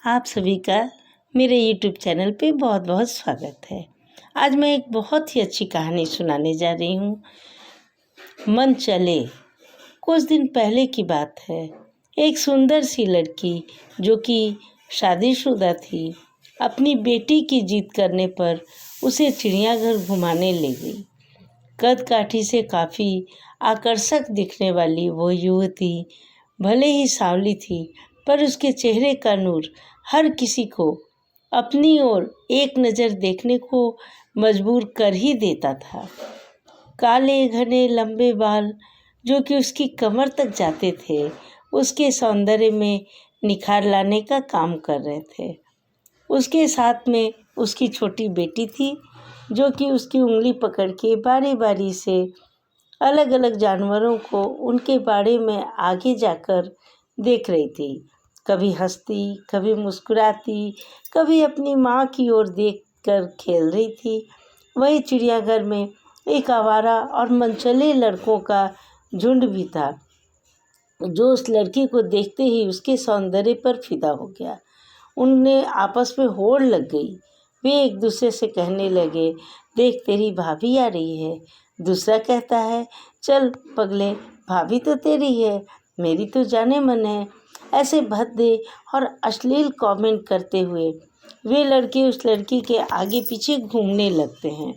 आप सभी का मेरे YouTube चैनल पे बहुत बहुत स्वागत है। आज मैं एक बहुत ही अच्छी कहानी सुनाने जा रही हूँ। मन चले। कुछ दिन पहले की बात है। एक सुंदर सी लड़की जो कि शादीशुदा थी, अपनी बेटी की जिद करने पर उसे चिड़ियाघर घुमाने ले गई। कद काठी से काफ़ी आकर्षक दिखने वाली वो युवती भले ही सांवली थी, पर उसके चेहरे का नूर हर किसी को अपनी ओर एक नज़र देखने को मजबूर कर ही देता था। काले घने लंबे बाल जो कि उसकी कमर तक जाते थे, उसके सौंदर्य में निखार लाने का काम कर रहे थे। उसके साथ में उसकी छोटी बेटी थी, जो कि उसकी उंगली पकड़ के बारी बारी से अलग अलग जानवरों को उनके बारे में आगे जाकर देख रही थी। कभी हंसती, कभी मुस्कुराती, कभी अपनी माँ की ओर देखकर खेल रही थी। वही चिड़ियाघर में एक आवारा और मनचले लड़कों का झुंड भी था, जो उस लड़की को देखते ही उसके सौंदर्य पर फिदा हो गया। उनमें आपस में होड़ लग गई। वे एक दूसरे से कहने लगे, देख तेरी भाभी आ रही है। दूसरा कहता है, चल पगले, भाभी तो तेरी है, मेरी तो जाने मन है। ऐसे भद्दे और अश्लील कमेंट करते हुए वे लड़के उस लड़की के आगे पीछे घूमने लगते हैं,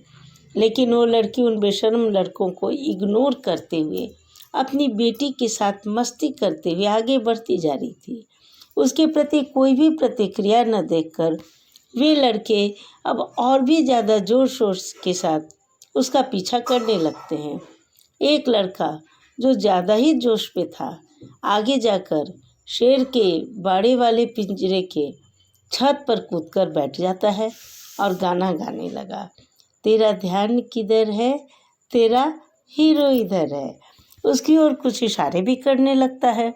लेकिन वो लड़की उन बेशर्म लड़कों को इग्नोर करते हुए अपनी बेटी के साथ मस्ती करते हुए आगे बढ़ती जा रही थी। उसके प्रति कोई भी प्रतिक्रिया न देखकर वे लड़के अब और भी ज़्यादा जोर शोर के साथ उसका पीछा करने लगते हैं। एक लड़का जो ज़्यादा ही जोश में था, आगे जाकर शेर के बाड़े वाले पिंजरे के छत पर कूदकर बैठ जाता है और गाना गाने लगा, तेरा ध्यान किधर है, तेरा हीरो इधर है। उसकी ओर कुछ इशारे भी करने लगता है।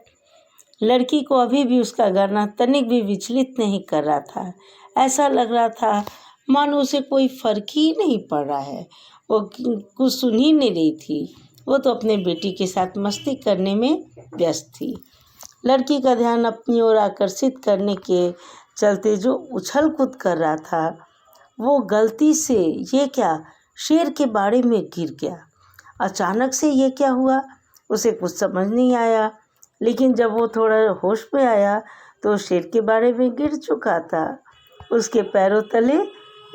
लड़की को अभी भी उसका गाना तनिक भी विचलित नहीं कर रहा था। ऐसा लग रहा था मानो उसे कोई फर्क ही नहीं पड़ रहा है। वो कुछ सुन ही नहीं रही थी। वो तो अपने बेटी के साथ मस्ती करने में व्यस्त थी। लड़की का ध्यान अपनी ओर आकर्षित करने के चलते जो उछल कूद कर रहा था, वो गलती से ये क्या शेर के बाड़े में गिर गया। अचानक से ये क्या हुआ, उसे कुछ समझ नहीं आया। लेकिन जब वो थोड़ा होश में आया तो शेर के बाड़े में गिर चुका था। उसके पैरों तले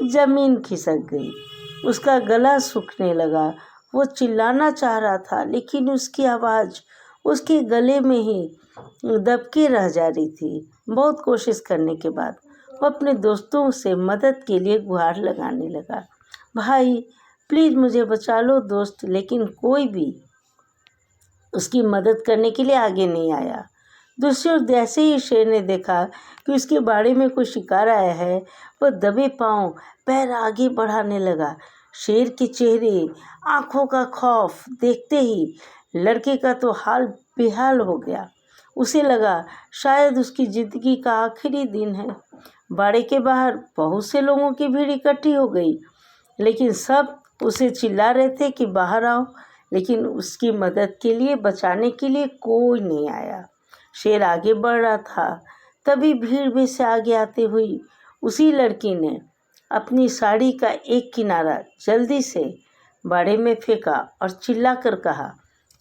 जमीन खिसक गई, उसका गला सूखने लगा। वो चिल्लाना चाह रहा था, लेकिन उसकी आवाज़ उसके गले में ही दबके रह जा रही थी। बहुत कोशिश करने के बाद वो अपने दोस्तों से मदद के लिए गुहार लगाने लगा, भाई प्लीज़ मुझे बचा लो दोस्त। लेकिन कोई भी उसकी मदद करने के लिए आगे नहीं आया। दूसरी ओर जैसे ही शेर ने देखा कि उसके बाड़े में कोई शिकार आया है, वह दबे पांव पैर आगे बढ़ाने लगा। शेर के चेहरे, आंखों का खौफ देखते ही लड़के का तो हाल बेहाल हो गया। उसे लगा शायद उसकी ज़िंदगी का आखिरी दिन है। बाड़े के बाहर बहुत से लोगों की भीड़ इकट्ठी हो गई, लेकिन सब उसे चिल्ला रहे थे कि बाहर आओ, लेकिन उसकी मदद के लिए, बचाने के लिए कोई नहीं आया। शेर आगे बढ़ रहा था, तभी भीड़ में से आगे आते हुई उसी लड़की ने अपनी साड़ी का एक किनारा जल्दी से बाड़े में फेंका और चिल्लाकर कहा,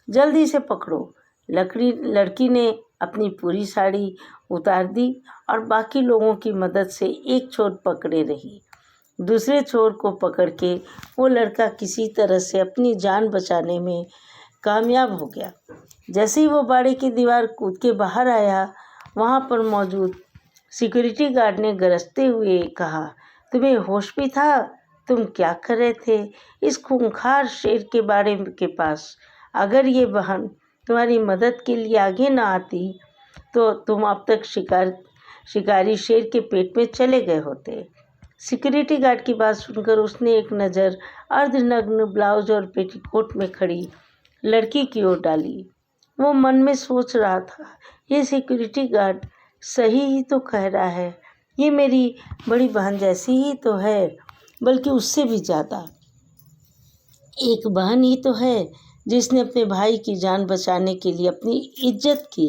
जल्दी से पकड़ो। लड़की ने अपनी पूरी साड़ी उतार दी और बाकी लोगों की मदद से एक छोर पकड़े रही। दूसरे छोर को पकड़ के वो लड़का किसी तरह से अपनी जान बचाने में कामयाब हो गया। जैसे ही वो बाड़े की दीवार कूद के बाहर आया, वहाँ पर मौजूद सिक्योरिटी गार्ड ने गरजते हुए कहा, तुम्हें होश भी था? तुम क्या कर रहे थे इस खूंखार शेर के बाड़े के पास? अगर ये बहन तुम्हारी मदद के लिए आगे ना आती तो तुम अब तक शिकारी शेर के पेट में चले गए होते। सिक्योरिटी गार्ड की बात सुनकर उसने एक नज़र अर्धनग्न ब्लाउज और पेटीकोट में खड़ी लड़की की ओर डाली। वो मन में सोच रहा था, ये सिक्योरिटी गार्ड सही ही तो कह रहा है, ये मेरी बड़ी बहन जैसी ही तो है, बल्कि उससे भी ज़्यादा। एक बहन ही तो है जिसने अपने भाई की जान बचाने के लिए अपनी इज्जत की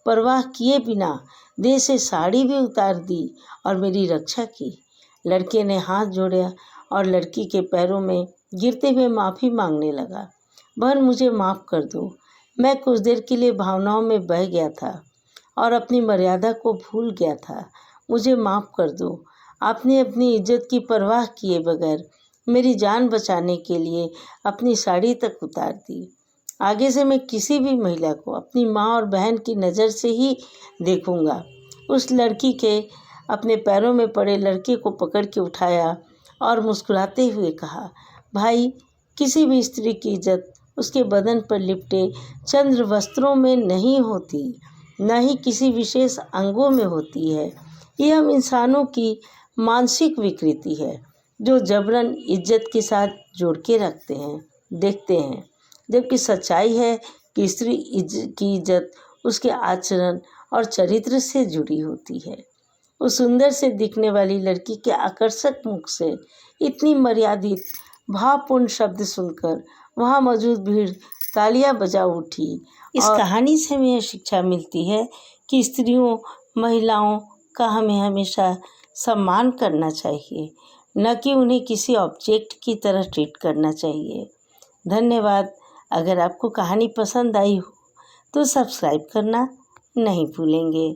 परवाह किए बिना देह से साड़ी भी उतार दी और मेरी रक्षा की। लड़के ने हाथ जोड़ा और लड़की के पैरों में गिरते हुए माफ़ी मांगने लगा। बहन, मुझे माफ़ कर दो। मैं कुछ देर के लिए भावनाओं में बह गया था और अपनी मर्यादा को भूल गया था। मुझे माफ़ कर दो। आपने अपनी इज्जत की परवाह किए बगैर मेरी जान बचाने के लिए अपनी साड़ी तक उतार दी। आगे से मैं किसी भी महिला को अपनी माँ और बहन की नज़र से ही देखूंगा। उस लड़की के अपने पैरों में पड़े लड़के को पकड़ के उठाया और मुस्कुराते हुए कहा, भाई, किसी भी स्त्री की इज्जत उसके बदन पर लिपटे चंद्र वस्त्रों में नहीं होती, न ही किसी विशेष अंगों में होती है। यह हम इंसानों की मानसिक विकृति है जो जबरन इज्जत के साथ जोड़ के देखते हैं। जबकि सच्चाई है कि स्त्री की इज्जत उसके आचरण और चरित्र से जुड़ी होती है। उस सुंदर से दिखने वाली लड़की के आकर्षक मुख से इतनी मर्यादित भावपूर्ण शब्द सुनकर वहाँ मौजूद भीड़ तालियां बजा उठी। इस कहानी से हमें यह शिक्षा मिलती है कि स्त्रियों, महिलाओं का हमें हमेशा सम्मान करना चाहिए, न कि उन्हें किसी ऑब्जेक्ट की तरह ट्रीट करना चाहिए। धन्यवाद। अगर आपको कहानी पसंद आई हो तो सब्सक्राइब करना नहीं भूलेंगे।